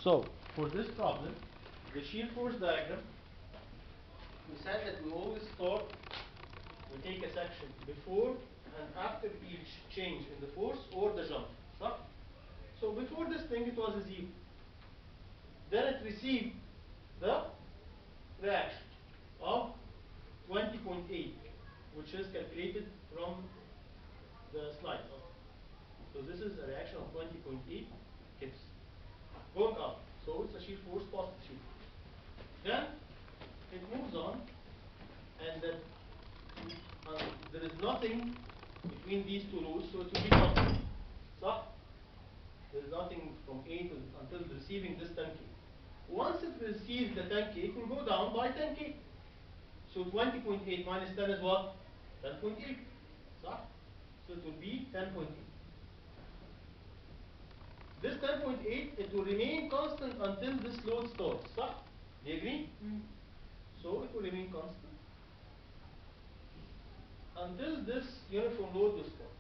So for this problem, the shear force diagram, we said that we always start, we take a section before and after each change in the force or the jump. صح? So before this thing it was a 0. Then it received the reaction of 20.8, which is calculated from the slide. So this is a reaction of 20.8 kips. Going up. So it's a shear force, positive shear force. Then it moves on, and there is nothing between these two rows, so it will be constant. So there is nothing from A until receiving this 10K. Once it receives the 10K, it will go down by 10K. So 20.8 minus 10 is what? 10.8. So it will be 10.8. This 10.8, it will remain constant until this load starts. صح? Do you agree? So it will remain constant until this uniform load will start.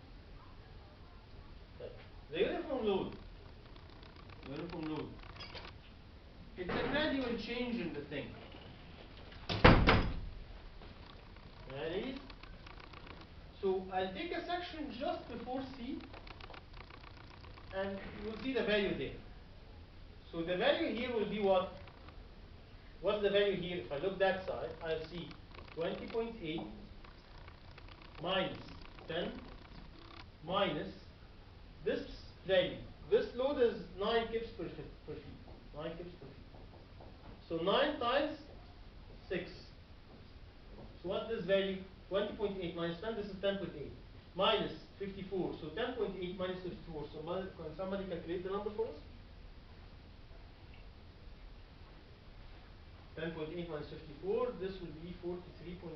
The uniform load, it's a gradual change in the thing. That is, so I'll take a section just before C, and you'll see the value there. So the value here will be what? What's the value here? If I look that side, I'll see 20.8 minus 10 minus this value. This load is 9 kips per feet. 9 kips per feet. So 9 times 6. So what's this value? 20.8 minus 10, this is 10.8. Minus 54. So 10.8 minus 54. So can somebody calculate the number for us? 10.8 minus 54, this will be 43.2.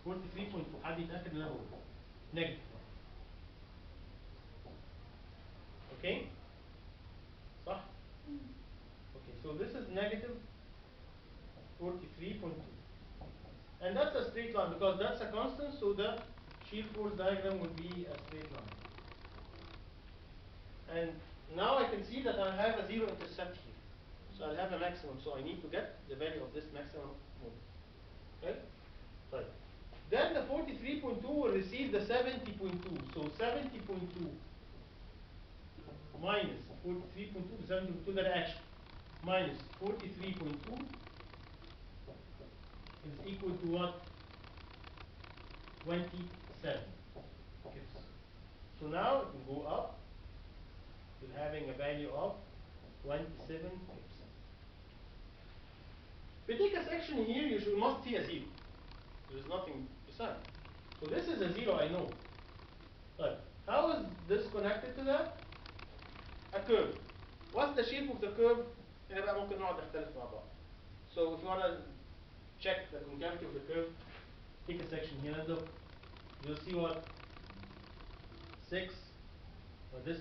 43.2. حد يتأكد ان انا بقول نيجاتيف. Okay? صح؟ Okay, so this is negative 43.2. And that's a straight line because that's a constant, so the shear force diagram will be a straight line. And now I can see that I have a zero intercept here. So I'll have a maximum, so I need to get the value of this maximum moment. Okay? Right. Then the 43.2 will receive the 70.2. So 70.2 minus 43.2, 70.2 the reaction, minus 43.2 is equal to what? 27 kips. So now it will go up to having a value of 27 kips. If you take a section here, you must see a 0. There is nothing beside. So this is a 0, I know. But how is this connected to that? A curve. What's the shape of the curve? هنا بقى ممكن نقعد نختلف مع بعض. So if you want to check the concavity of the curve, take a section here and look. You'll see what? 6. This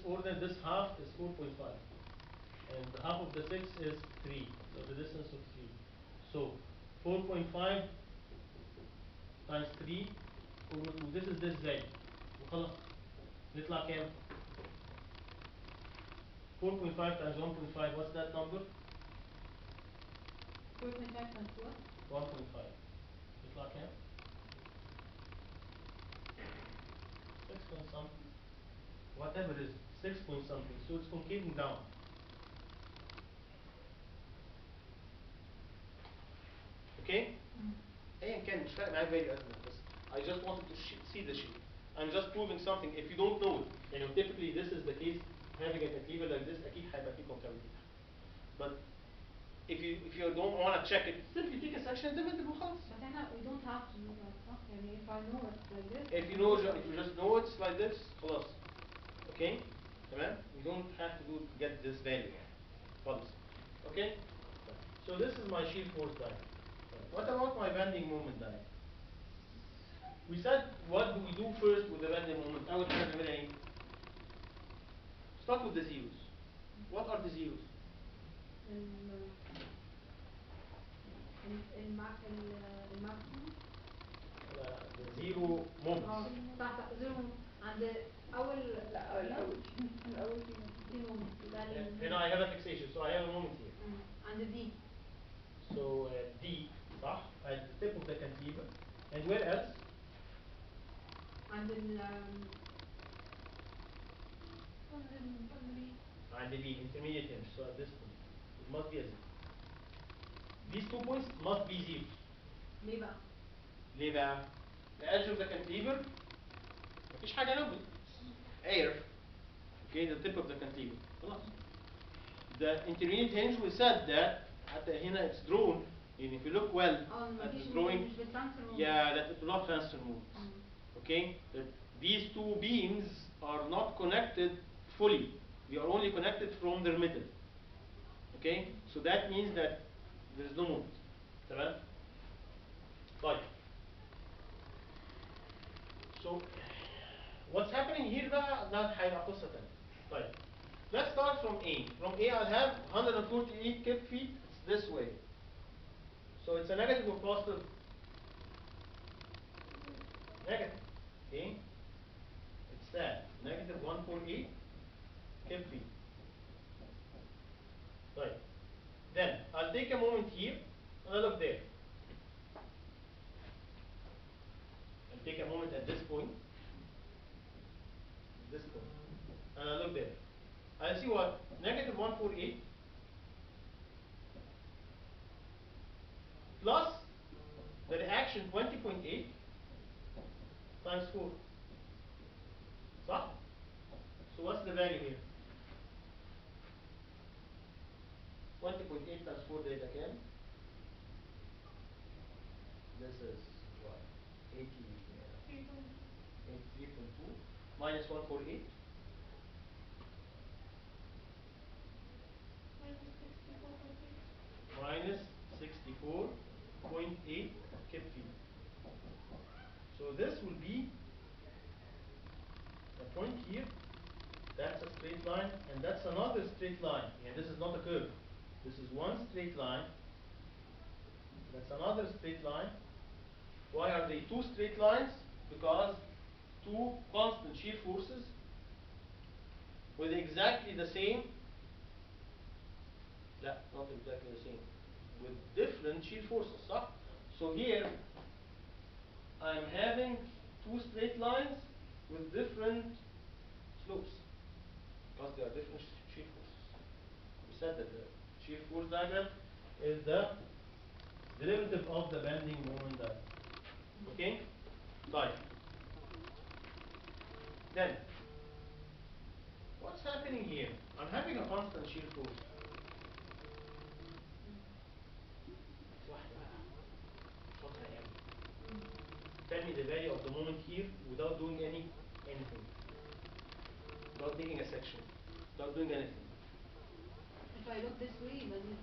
order, this half is 4.5. And the half of the 6 is 3. So the distance of 3. So 4.5 times 3 over 2. This is this value. وخلاص. نطلع كام؟ 4.5 times 1.5. What's that number? 4.5 times what? 1.5. يطلع كام؟ 6 point something. Whatever it is, 6 point something. So it's concaving down. Okay? ايا كان مش فارق معايا value قد بس I just wanted to see the shape. I'm just proving something. If you don't know it, typically this is the case. Having a cantilever like this, أكيد هيبقى فيه concavity. But if you don't want to check it, simply take a section and divide it وخلاص. But we don't have to do that, صح? يعني if I know it's like this. If you just know it's like this, خلاص. Okay? تمام? You don't have to get this value. خلاص. Okay? So this is my shear force diagram. What about my bending moment diagram? We said, what do we do first with the bending moment? أول حاجة نعملها إيه؟ Start with the zeros. What are the zeros? الماكسيموم. The zero moments. صح زيرو. عند أول لا الأول الأول في مومنت ده هنا I have a fixation, so I have a moment here. عند دي. So D, صح, at the tip of the cantilever. And where else? عند ال And the B, intermediate hinge. So at this point, it must be a zero. These 2 points must be zeros. ليه بقى؟ ليه بقى؟ The edge of the cantilever مفيش حاجة جنبه. Air. Okay, the tip of the cantilever. خلاص. The intermediate hinge, we said that حتى هنا it's drawn. And if you look well at the drawing, مش بترانسفير مومنت. yeah, that it will not transfer moments. Okay, that these two beams are not connected fully. They are only connected from their middle. Okay, so that means that there is no moment. تمام؟ طيب. So what's happening here بقى ده هيبقى قصة تانية. طيب. Let's start from A. From A I'll have 148 kip feet this way. So it's a negative or positive? Negative. Okay? It's that. Negative 148 kip feet. Right. Then I'll take a moment here and I'll look there. I'll take a moment at this point. This point. And I'll look there. I'll see what? Negative 148 plus the reaction 20.8 times 4. صح? So what's the value here? 20.8 times 4 ده يبقى كام؟ This is what? 83.2 minus 148 minus 64.8 kip feet. So this will be a point here. That's a straight line, and that's another straight line. And this is not a curve. This is one straight line. That's another straight line. Why are they two straight lines? Because two constant shear forces with exactly the same, not exactly the same, with different shear forces, صح? So here I'm having two straight lines with different slopes because they are different shear forces. We said that the shear force diagram is the derivative of the bending moment diagram. Okay? Right. Then, what's happening here? I'm having a constant shear force. Tell me the value of the moment here without doing anything. Without taking a section. Without doing anything. If I look this way يبقى زيرو.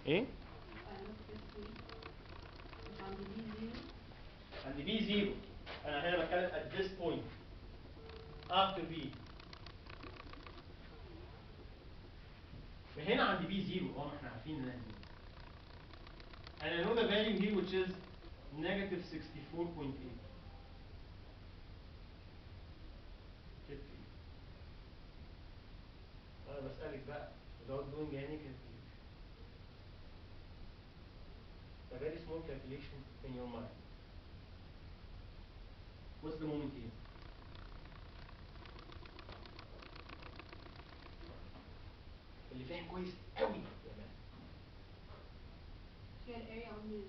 ايه؟ If I look this way مش عند B زيرو. عند B زيرو. أنا هنا بتكلم at this point. After B. هنا عند B زيرو. ما احنا عارفين إنها زيرو. And I know the value here which is negative 64.8. أنا بسألك بقى without doing any calculation. A very small calculation in your mind. What's the moment here? اللي فاهم كويس قوي يا مان. هي الاريا only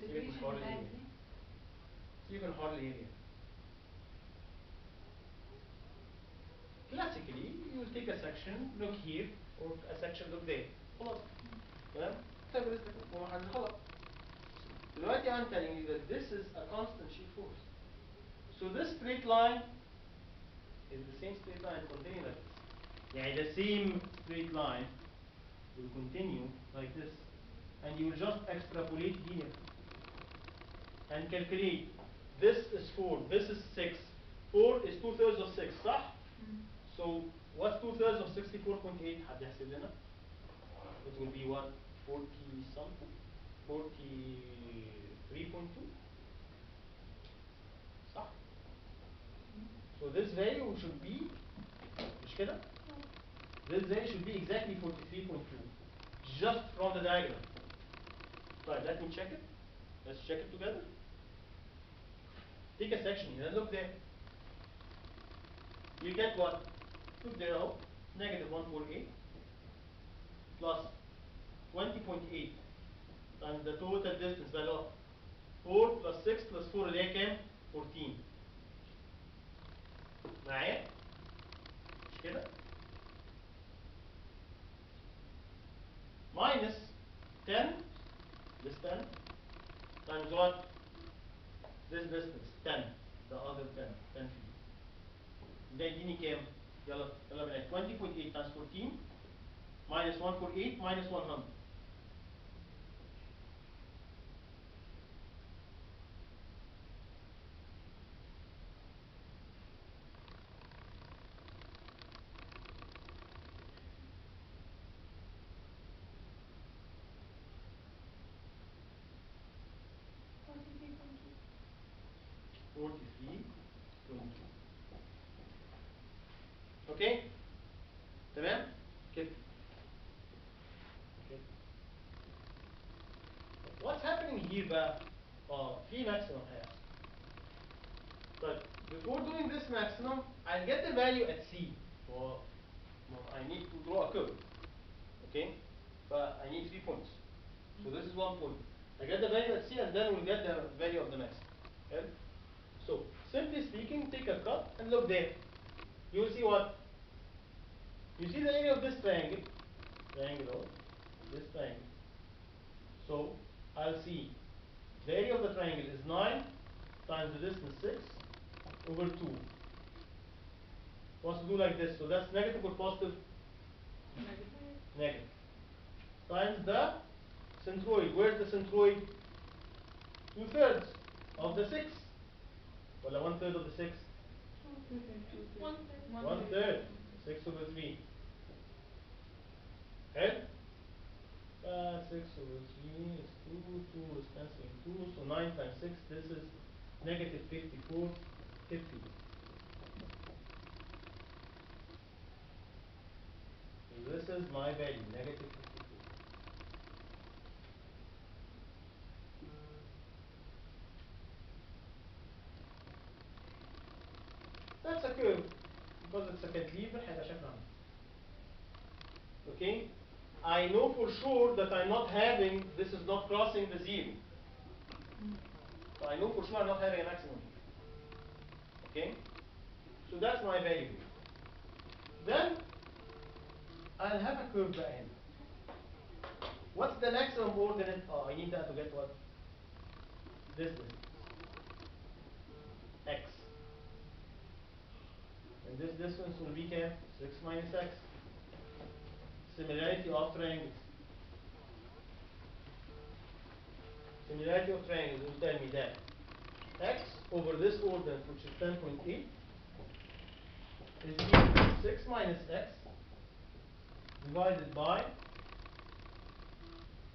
سيبك من حوار الاريا. سيبك من حوار الاريا. Classically, you will take a section, look here, or a section, look there. خلاص. تمام؟ تعتبر اسمك ومحل خلاص. دلوقتي I'm telling you that this is a constant shear force. So this straight line is the same straight line continuing like this. يعني the same straight line will continue like this. And you will just extrapolate here. And calculate. This is 4, this is 6. 4 is 2/3 of 6, صح? So what's 2/3 of 64.8? حد يحسب لنا؟ It will be what? 40 something? 43.2? So this value should be مش كده؟ This value should be exactly 43.2 just from the diagram. Right, let me check it. Let's check it together. Take a section here and look there. You get what? Look there now. Negative 148 plus 20.8 times the total distance by lot. 4 plus 6 plus 4 اللي هي كام؟ 14. معايا؟ مش كده؟ minus 10, this 10 times what? This distance 10, the other 10 feet. ده يديني كام؟ يلا بنات 20.8 times 14 minus 148 minus 100. Okay? تمام؟ كده. Okay. What's happening here بقى؟ في maximum هيحصل. طيب before doing this maximum, I'll get the value at C. So I need to draw a curve. Okay? But I need 3 points. So this is 1 point. I get the value at C and then we'll get the value of the maximum. Okay? So simply speaking, take a cut and look there. You will see what? You see the area of this triangle. This triangle. So I'll see the area of the triangle is 9 times the distance 6 over 2. Wants to do like this. So that's negative or positive? Negative. Times the centroid. Where's the centroid? 2/3 of the 6. Well, 1/3 of the 6. 1/3. 6 over 3. Head? 6 over 3 is 2. 2 is cancelling 2. So 9 times 6. This is negative 54. 50. So this is my value, negative 54. That's a curve. Because it's a cantilever, هيبقى شكله عامل. Okay? I know for sure that I'm not having, this is not crossing the 0. So I know for sure I'm not having a maximum. Okay? So that's my value. Then I'll have a curve بقى هنا. What's the maximum ordinate? Oh, I need that to get what? This distance. X. And this distance will be 6 minus x. Similarity of triangles. Similarity of triangles will tell me that x over this ordinate, which is 10.8, is equal to 6 minus x divided by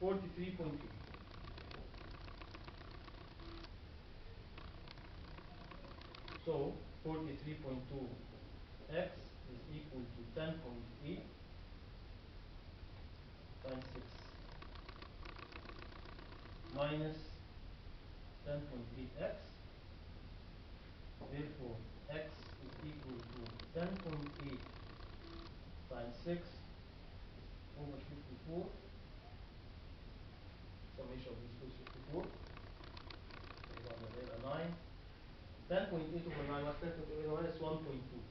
43.2. So 43.2 x is equal to 10.8 times 6 minus 10.8x. Therefore, x is equal to 10.8 times 6 over 54. Summation of these two is 54. 9. 10.8 over 9, what's 10.8 over 9 is 1.2.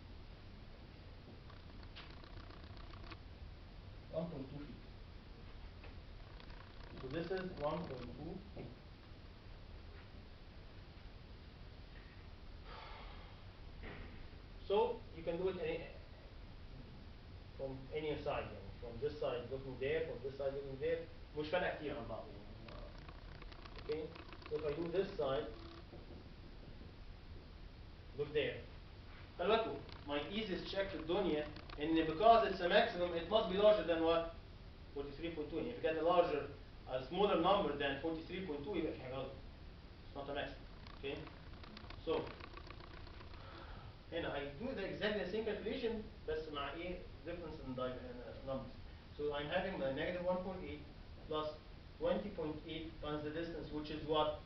1.2 feet. So this is 1.2 feet. So you can do it from any side, from this side looking there, from this side looking there. مش فارقة كتير عن بعض. Okay? So if I do this side, look there. خلي بالكم, my easiest check في الدنيا ان because it's a maximum, it must be larger than what? 43.2. If you get a smaller number than 43.2, يبقى في حاجة غلط. It's not a maximum. Okay? So هنا I do exactly the same calculation بس مع ايه difference in numbers. So I'm having my negative 1.8 plus 20.8 times the distance, which is what?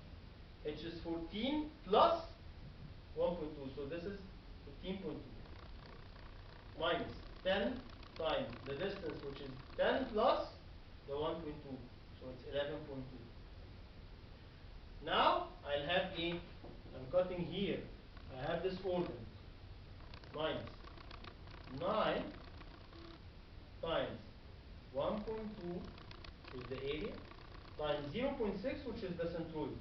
Which is 14 plus 1.2. So this is 15.2 minus 10 times the distance, which is 10 plus the 1.2. So it's 11.2. Now I'll have a, I'm cutting here, I have this order minus 9 times 1.2, which is the area, times 0.6, which is the centroid.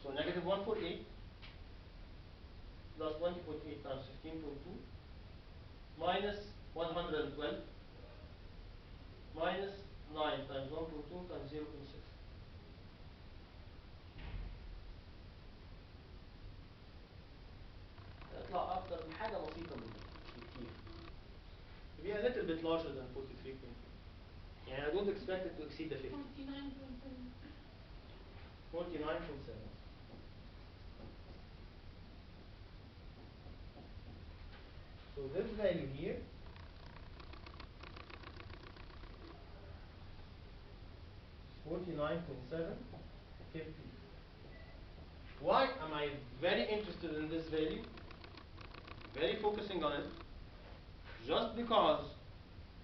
So negative 148 plus 20.8 times 15.2 minus 112 minus 9 times 1.2 times 0.6. يطلع أكتر بحاجة بسيطة من كتير. To be a little bit larger than 43.2. يعني I don't expect it to exceed the 50. 49.7. So this value here is 49.7, 50. Why am I very interested in this value? Very focusing on it. Just because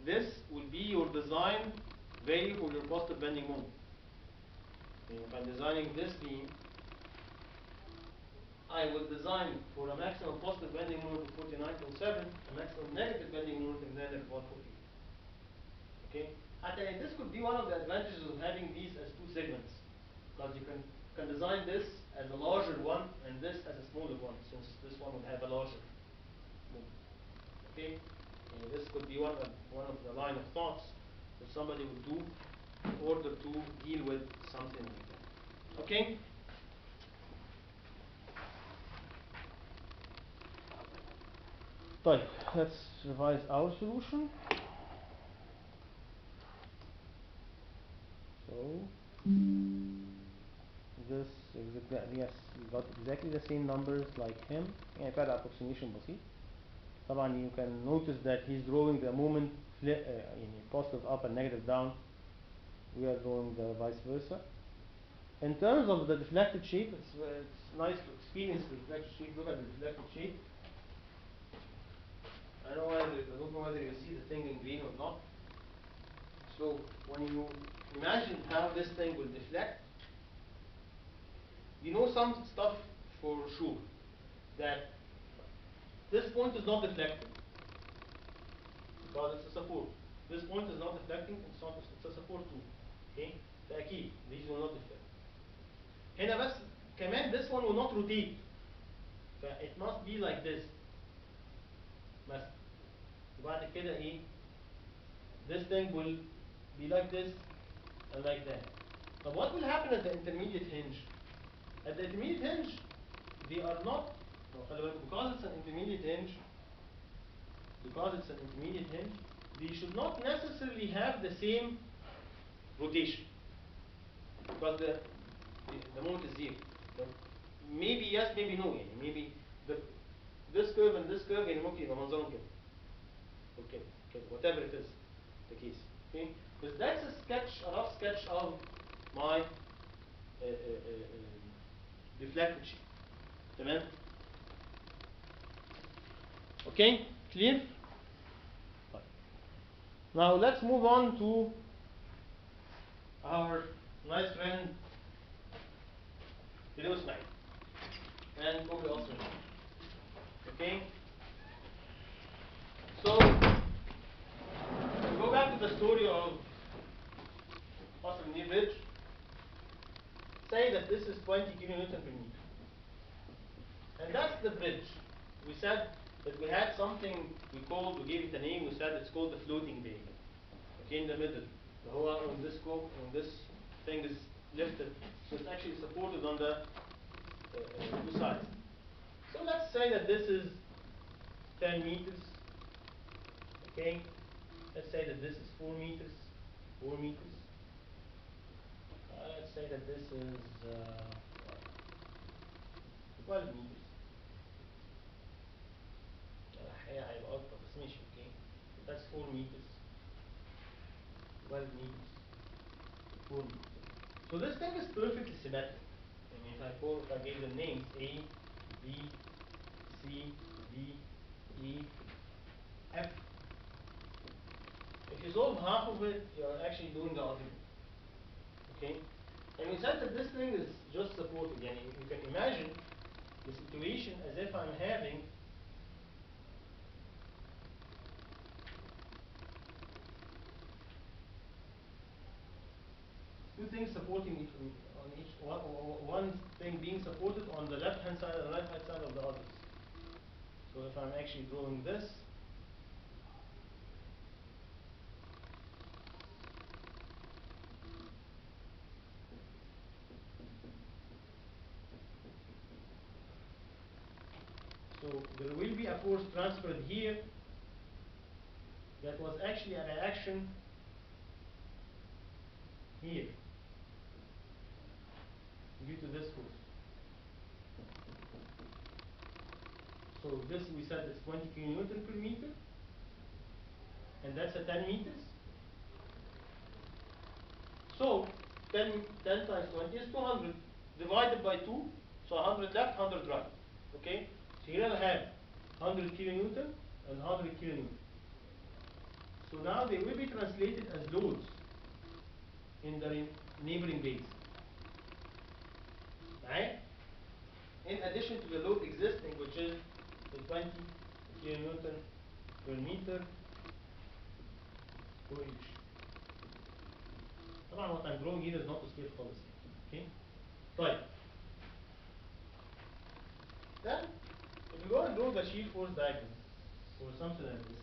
this will be your design value for your positive bending moment. If I'm designing this beam, I will design for a maximum positive bending moment of 49.7, a maximum negative bending moment of negative 148. Okay? And this could be one of the advantages of having these as two segments, because you can design this as a larger one and this as a smaller one, since this one would have a larger moment. Okay? And this could be one of the line of thoughts that somebody would do in order to deal with something like that. Okay? طيب, let's revise our solution. So this yes, we got exactly the same numbers like him. يعني فرق approximation بسيط. طبعا you can notice that he's drawing the moment positive up and negative down. We are drawing the vice versa. In terms of the deflected shape, it's nice to experience the deflected shape. Look at the deflected shape. I don't know whether you see the thing in green or not. So when you imagine how this thing will deflect, you know some stuff for sure, that this point is not deflecting because it's a support. This point is not deflecting, it's a support too. Okay? فأكيد these will not deflect. هنا بس كمان this one will not rotate. It must be like this. مثلا. وبعد كده ايه؟ This thing will be like this and like that. But what will happen at the intermediate hinge? At the intermediate hinge, they are not, because it's an intermediate hinge, they should not necessarily have the same rotation. Because the moment is zero. So maybe yes, maybe no. Maybe this curve and this curve ممكن يبقى منظرهم كده. Okay, whatever it is the case. Okay? Because that's a rough sketch of my deflected shape. تمام? Okay, clear? Now let's move on to our nice friend Lewis Knight and Kobe Osman. Okay? So go back to the story of Osman Bridge. Say that this is 20 kilonewton per meter. And that's the bridge. We said that we had something we gave it a name, we said it's called the floating bay. Okay, in the middle. When this thing is lifted, so it's actually supported on the two sides. So let's say that this is 10 meters. Okay, let's say that this is 4 meters, 4 meters. say that this is 12 meters. الحقيقة هيبقى أكتر بس ماشي أوكي. That's 4 meters. 12 meters. 4 meters. So this thing is perfectly symmetric. I mean, if I gave them names A, B, C, D, E, F. If you solve half of it, you're actually doing the argument. Okay? And we said that this thing is just supported. Yani you can imagine the situation as if I'm having two things supporting each on each one thing being supported on the left hand side and the right hand side of the others. So if I'm actually drawing this, so there will be a force transferred here that was actually a reaction here due to this force. So this we said is 20 kilonewton per meter, and that's a 10 meters. So 10 times 20 is 200 divided by 2, so 100 left, 100 right. Okay? So here I have 100 kilonewton and 100 kilonewton. So now they will be translated as loads in the neighboring base. Right? In addition to the load existing, which is the 20 kilonewton per meter for each. طبعا what I'm drawing here is not to scale خالص. Okay? طيب. Then, if you go and draw the shear force diagram for something like this,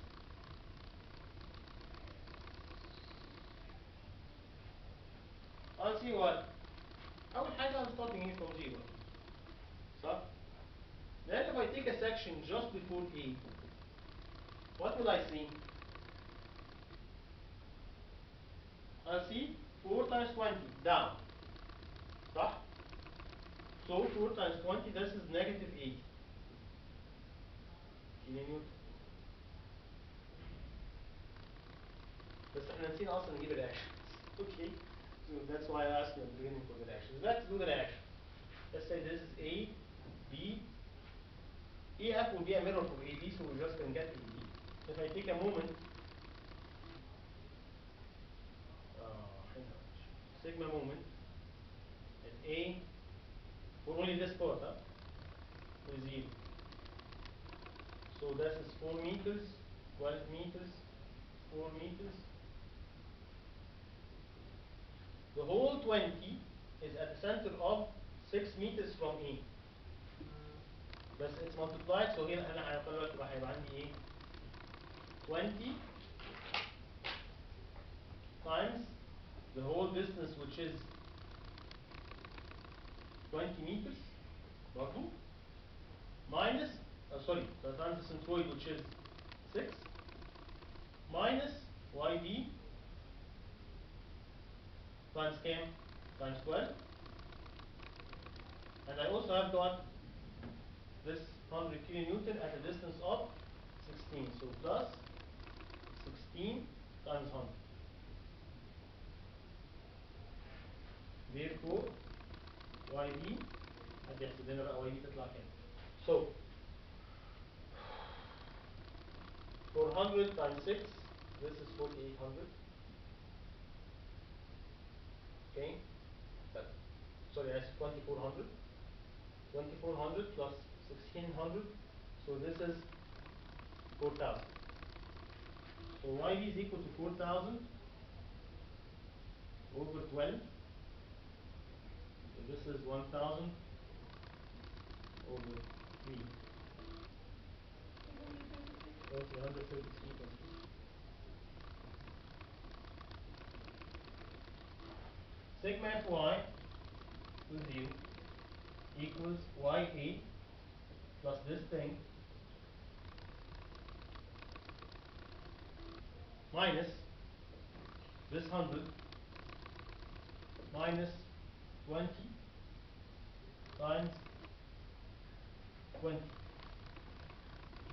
I'll see what. أول حاجة I'm starting here from 0. So, then if I take a section just before A, what will I see? I'll see 4 times 20 down. صح? So 4 times 20, this is negative 80 kilonewton. بس احنا نسينا اصلا نجيب الرياكشنز. Okay? So that's why I asked you at the beginning for the reactions. Let's do the reaction. Let's say this is A, B. EF will be a mirror for AB, so we just can get AB. If I take a moment, sigma moment at A, for only this part, is 0. So this is 4 meters, 12 meters, 4 meters. The whole 20 is at the center of 6 meters from A. But it's multiplied, so here أنا هيبقى عندي إيه؟ 20 times the whole distance, which is 20 meters, برضو, minus, the times the centroid, which is 6, minus YB times cam times 12. And I also have got this 100 kilonewton at a distance of 16. So plus 16 times 100. Therefore, YB, هدي احسب لنا بقى YB تطلع كام. So 400 times 6, this is 4800. Okay? Sorry, I said 2400. 2400 plus 1600. So this is 4000. So YB is equal to 4000 over 12. So this is 1000 over 3. 133.3. Sigma Fy to 0 equals YA plus this thing minus this 100 minus 20 times 20,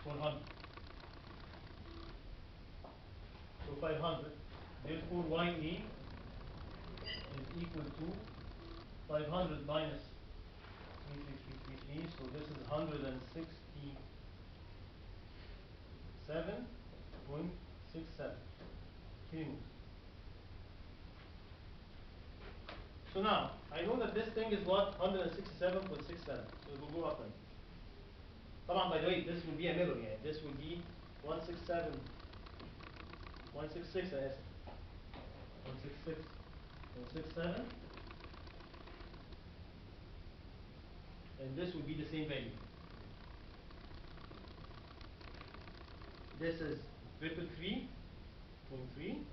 100. So 500. Therefore, YA is equal to 500 minus 33333. So this is 167.67 kilonewtons. So now, I know that this thing is what? 167.67. So it will go up then. طبعا by the way, this will be a mirror يعني. This will be 167, 166 I اسف. 166, 167. And this will be the same value. This is 333.3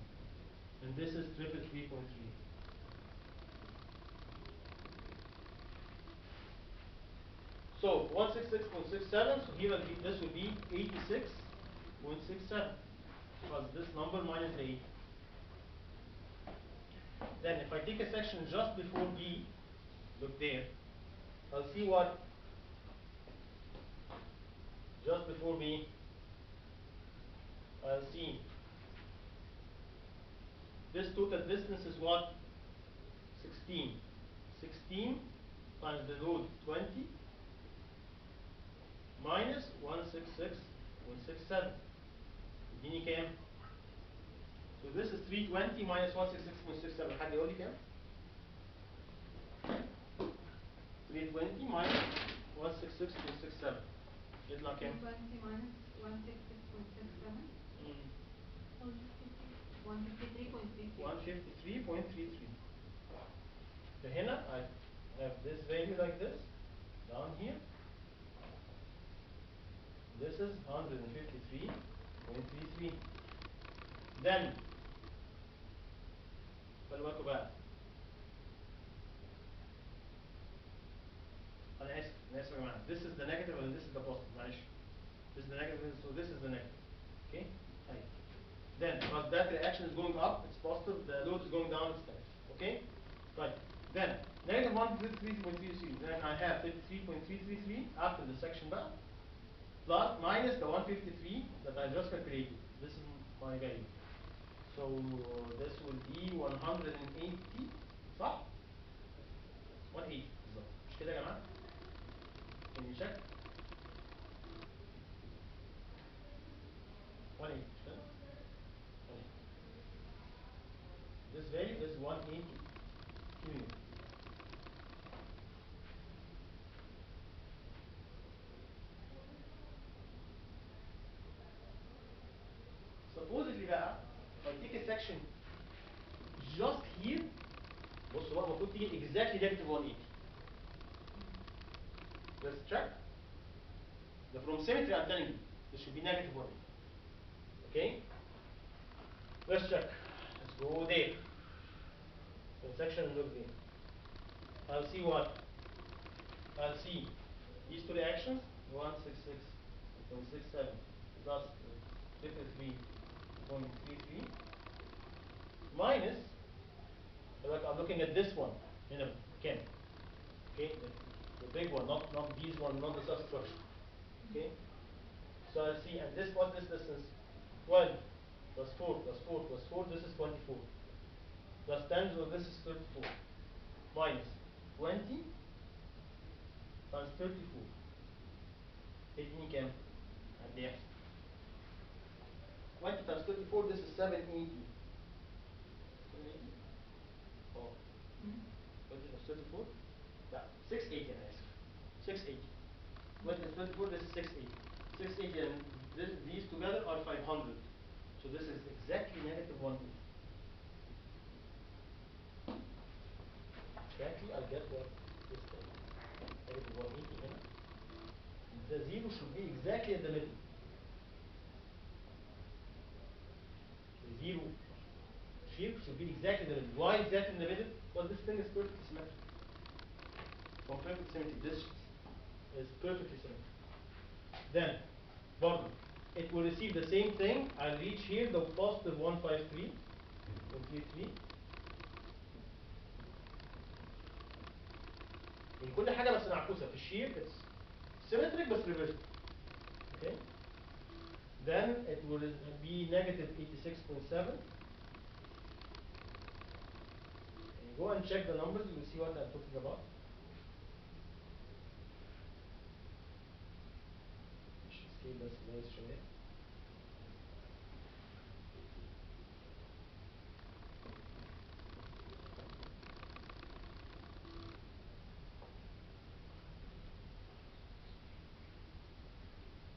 and this is 333.3. So 166.67, so here this will be 86.67 plus this number minus the 80. Then if I take a section just before B, look there, I'll see what just before B, I'll see this total distance is what? 16. 16 times the load 20 minus 166.67. اديني كام؟ So this is 320 minus 166.67. حد يقول لي كام؟ 320 minus 166.67 يطلع كام؟ 320 minus 166.67. 153.33. 153.33. فهنا I have this value like this down here. This is 153.33. Then خلي بالكم بقى. أنا آسف يا جماعة. This is the negative and this is the positive. معلش. This is the negative, so this is the negative. Okay? طيب. Then, because that reaction is going up, it's positive. The load is going down, it's negative. Okay? Right. Then, negative 153.33. Then I have 53.333 after the section back. Plus minus the 153 that I just calculated. This is my value. So this will be 180 صح؟ 180 بالظبط. مش كده يا جماعة؟ Can you check? 180 مش كده؟ 180. This value is 180 kilonewtons. Supposedly بقى if I take a section just here بصوا بقى المفروض تيجي exactly negative 180. Let's check. The from symmetry I'm telling you this should be negative 180. Okay? Let's check. Let's go there. The section and look there. I'll see what? I'll see these two reactions 166.67 plus 53.33 minus, like I'm looking at this one, Ken. Okay, the big one, not these one, not the substructure. Okay, so I'll see, and this what this distance? 12 plus 4 plus 4 plus 4. This is 24 plus 10, so this is 34 minus 20 times 34. اديني كام؟ قد ايه؟ 20 times 34, this is 780. 780? Oh. 20 times 34? Yeah, 680 أنا آسف. 680. 20 times 24, this is 680. 680 and these together are 500. So this is exactly negative 180. Exactly, I'll get what this thing. Negative 180 here. The zero should be exactly in the middle. The zero shape should be exactly in the middle. Why exactly in the middle? Well, this thing is perfectly symmetric. From perfect symmetry, this is perfectly symmetric. Then, bottom, it will receive the same thing. I'll reach here the positive 153.33. معكوسه في الشير it's symmetric بس reversed. Okay. Then it will be negative 86.7. Go and check the numbers, you will see what I'm talking about. Scale بس بايظ شوية.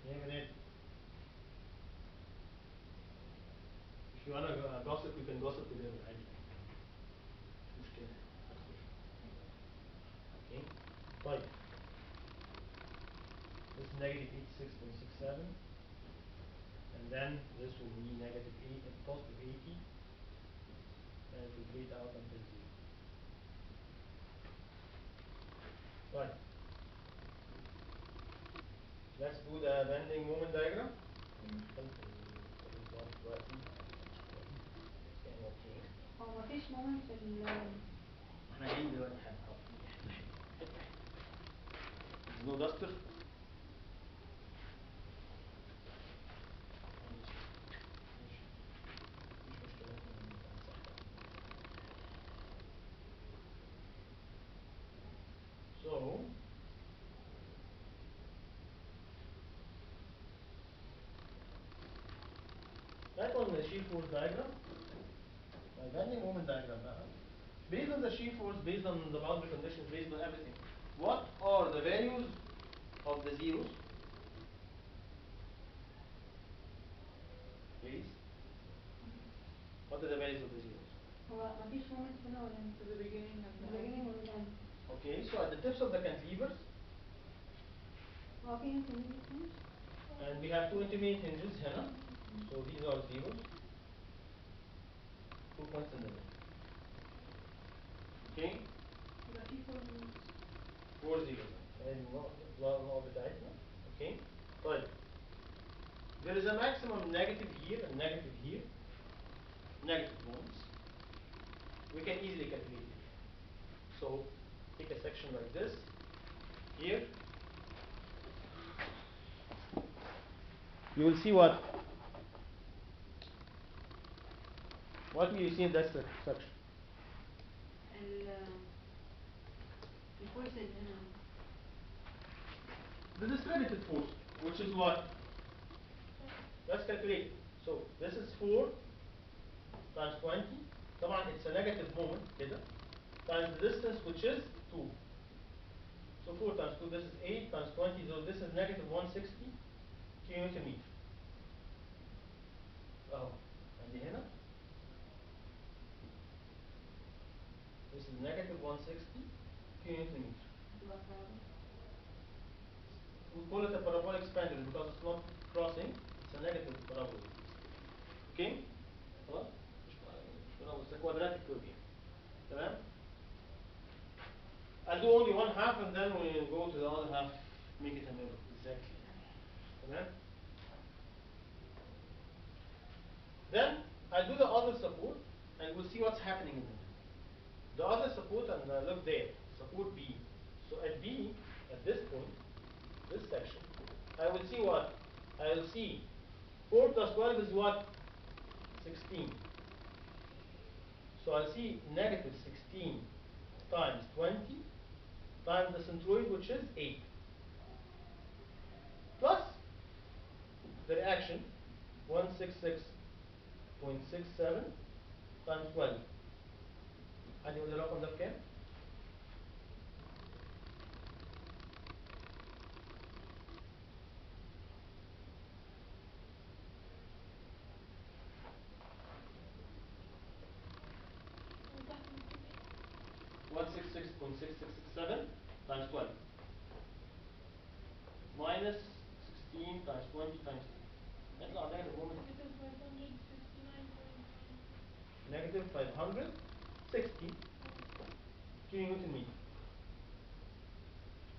Yeah, man. If you wanna gossip, you can gossip together. عادي. مشكلة. Okay. طيب. This is negative 86.67. And then this will be negative 8 and positive 80. And it will bleed out until 0. Right. Let's do the bending moment diagram. هو مفيش مومنت في ال احنا جايين دلوقتي حاجة. No duster. So that was the shear force diagram. Bending moment diagram now. Based on the shear force, based on the boundary conditions, based on everything, what are the values of the zeros? Please. What are the values of the zeros? هو مفيش مومنت هنا ولا هنا؟ To the beginning of في the beginning ولا end؟ Okay, so at the tips of the cantilevers, هو في intermediate hinge؟ and we have two intermediate hinges here. So these are zeros. 2 points in the middle. Okay? يبقى في 4 minutes. 4 zeros. And no بتاعتنا. Okay? طيب. There is a maximum negative here and negative here. Negative ones. We can easily calculate it. So take a section like this. Here. You will see what? What will you see in that section? الفورس اللي هنا The distributed force, which is what? Let's calculate. So this is 4 times 20. طبعا it's a negative moment كده. Times the distance, which is 2. So 4 times 2, this is 8 times 20, so this is negative 160 kilonewton meter. Oh, and هنا this is negative 160 kilonewton meter. We call it a parabolic spandrel because it's not crossing, it's a negative parabola. Okay? خلاص؟ مش parabola, it's a quadratic curve here. تمام؟ I'll do only one half and then we'll go to the other half, make it a mirror. Exactly. تمام؟ Then I'll do the other support and we'll see what's happening in the middle. The other support, and look there, support B. So at B, at this point, this section, I will see what? I will see 4 plus 12 is what? 16. So I'll see negative 16 times 20 times the centroid, which is 8. Plus the reaction, 166.67 times 12. حد يقول لي الرقم ده بكام؟ One 166.6667 times 12 minus 16 times 20 times 8. يطلع negative moment. Negative 560 kilonewton meter.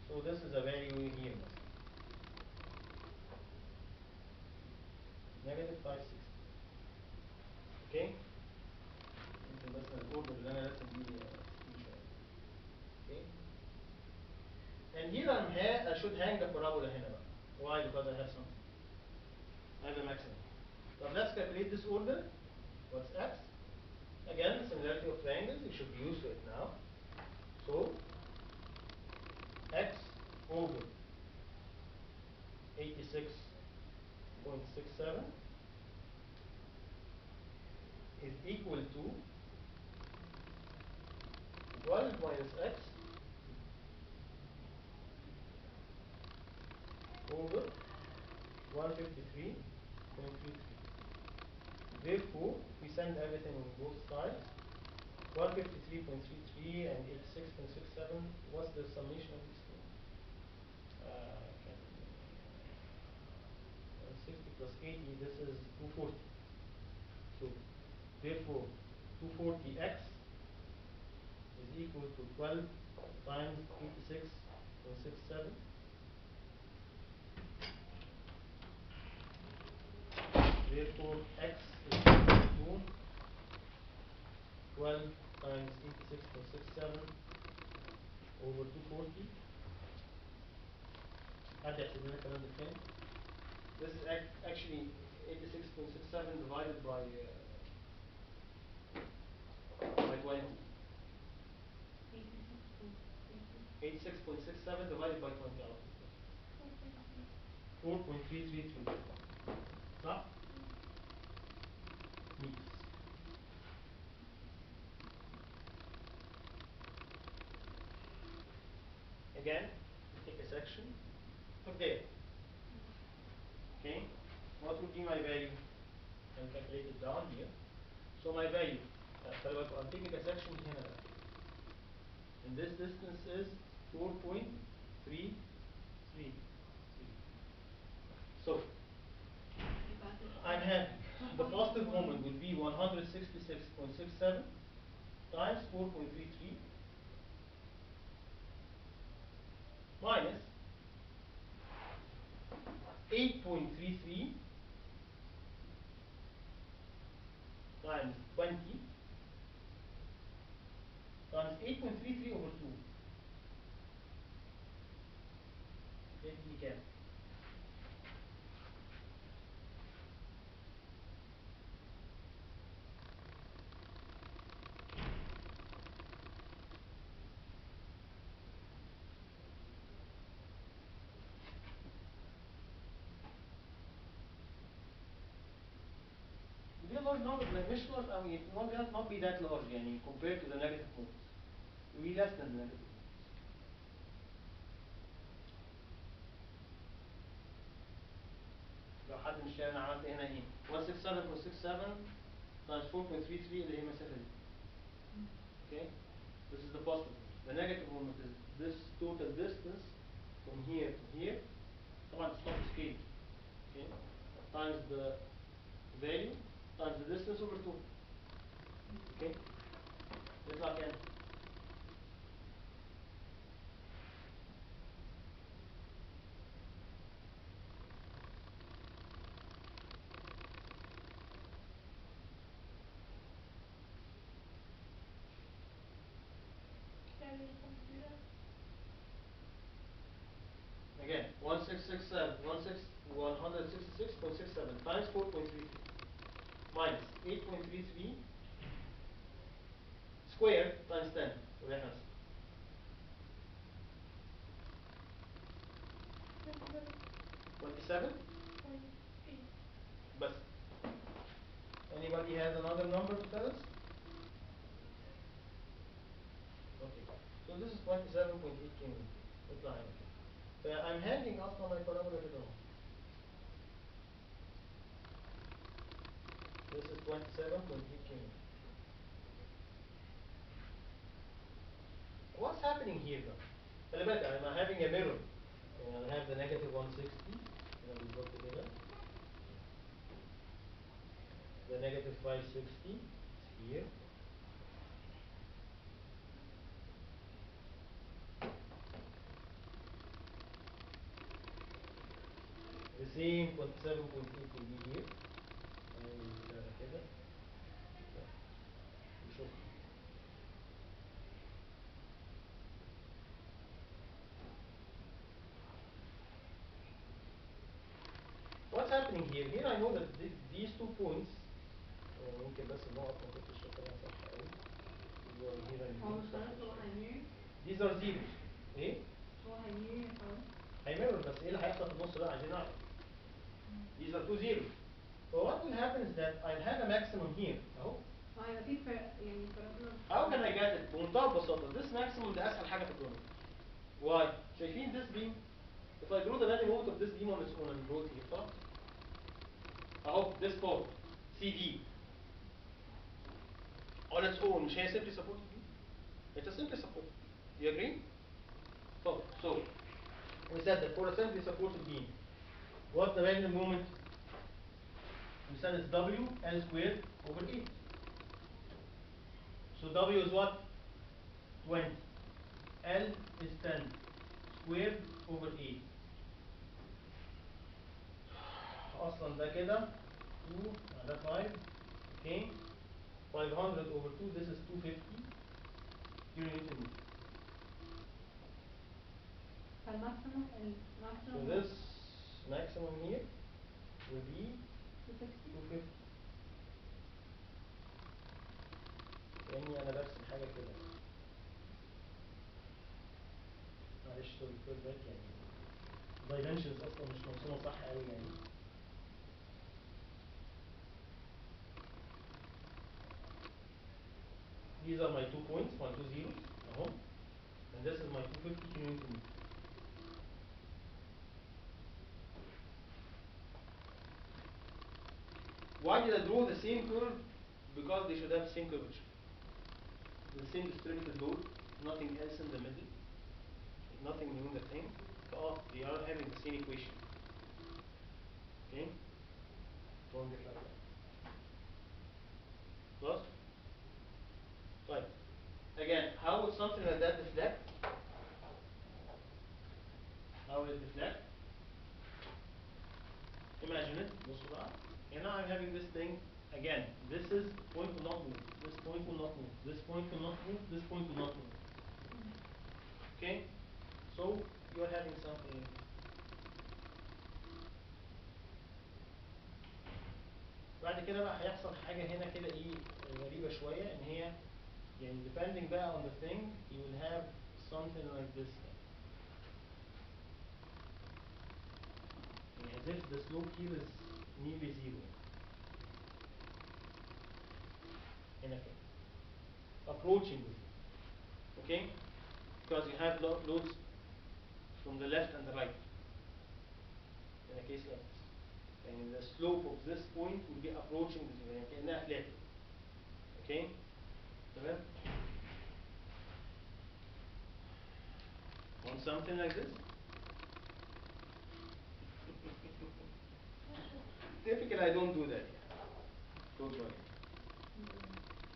So this is a value here. Negative 560. Okay? يمكن بس الاوردر اللي انا راسم بيه شويه. Okay? And here I should hang the parabola هنا بقى. Why? Because I have something. I have a maximum. So let's calculate this order. What's x? Again, similarity of triangles, you should be used to it now. So x over 86.67 is equal to 12 minus x over 153.33. Therefore, we send everything on both sides. 153.33 and 86.67. What's the summation of these two? 160 plus 80, this is 240. So, therefore, 240x is equal to 12 times 86.67. Therefore, x is equal to 12 times 86.67 over 240. Add the الكلام ده تاني. This is actually 86.67 divided by 20. 86.67 divided by 20 out. 4.333. صح؟ meters. Again, take a section. Put there. Okay? What would be my value? And calculate it down here. So my value, I'm taking a section here. And this distance is 4.333. So I'm having the positive moment will be 166.67 times 4.33 minus 8.33 times 20 times 8.33 over 2. Let me get. The large number like مش large, I mean, it will not be that large يعني compared to the negative points. It will be less than the negative points. لو حد مش فاهم انا عملت هنا ايه 167.67 times 4.33 اللي هي المسافة دي. Okay? This is the positive. The negative moment is this total distance from here to here. طبعا it's not scale. Okay? Times the value times the distance over 2. Okay? يطلع كام؟ Again, 166.67 times 4.33 minus 8.33 squared times 10. وده احنا 27. بس. Anybody has another number to tell us? Okay. So this is 27.8 km. يطلع هنا. I'm handing اصلا my parabola كده اهو. This is 27.8 km. What's happening here now? خلي بالك I'm having a mirror. I have the negative 160. بالظبط كده. The negative 560 is here. The same 27.8 will be here. كده. وشكرا. happening here? Here I know that these 2 points ممكن بس النقط ما كنتش فاكرها صح قوي. هو مش خلاص هو هيمير. These are zeros. ايه؟ هو هيمير خلاص. هيمرر بس ايه اللي هيحصل في النص بقى عايزين نعرف. These are 2 zeros. So what will happen is that I'll have a maximum here. اهو. هيبقى في فرق يعني فرقنا. How can I get it؟ بمنتهى البساطة. This maximum ده أسهل حاجة في الدنيا. Why؟ شايفين this beam؟ If I draw the value moment of this beam on its own and draw it here صح؟ أهو this pole CD on its own مش هي simply supported beam؟ It's a simply supported. You agree؟ So we said that for a simply supported beam, what's the magnetic moment? We said it's W L squared over 8. So W is what? 20. L is 10 squared over 8. أصلا ده كده 2 ده 5. Okay. 500 over 2. This is 250 kilonewton meter. فالماكسيمم So this maximum here will be 250. يعني أنا برسم حاجة كده. معلش sorry for that يعني. dimensions أصلا مش مرسومة صح قوي يعني. These are my 2 points, my 2 zeros, أهو. And this is my 250 kilonewton meter. Why did I draw the same curve? Because they should have the same curvature. The same distributed load, nothing else in the middle, nothing new in the thing. Oh, they are having the same equation. Okay? Don't get like that. Plus? Right. Again, how would something like that deflect? How will it deflect? Imagine it. And now I'm having this thing. Again, this is point will not move. This point will not move. This point will not move. This point will not move. Okay? So you're having something. بعد كده بقى هيحصل حاجة هنا كده ايه غريبة شوية ان هي يعني depending بقى on the thing you will have something like this. يعني as if the slope here is nearly zero. هنا كده. Approaching the zero. Okay? Because you have loads from the left and the right. In a case like this. And the slope of this point will be approaching the zero. يعني كأنها flat. Okay? تمام؟ Want something like this? Typically, I don't do that. Don't worry.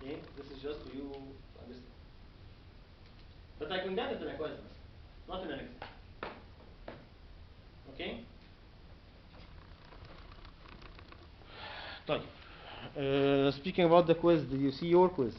Okay? This is just for you to understand. But I can get it in a question, not in an exam. Okay? طيب. Speaking about the quiz, did you see your quiz?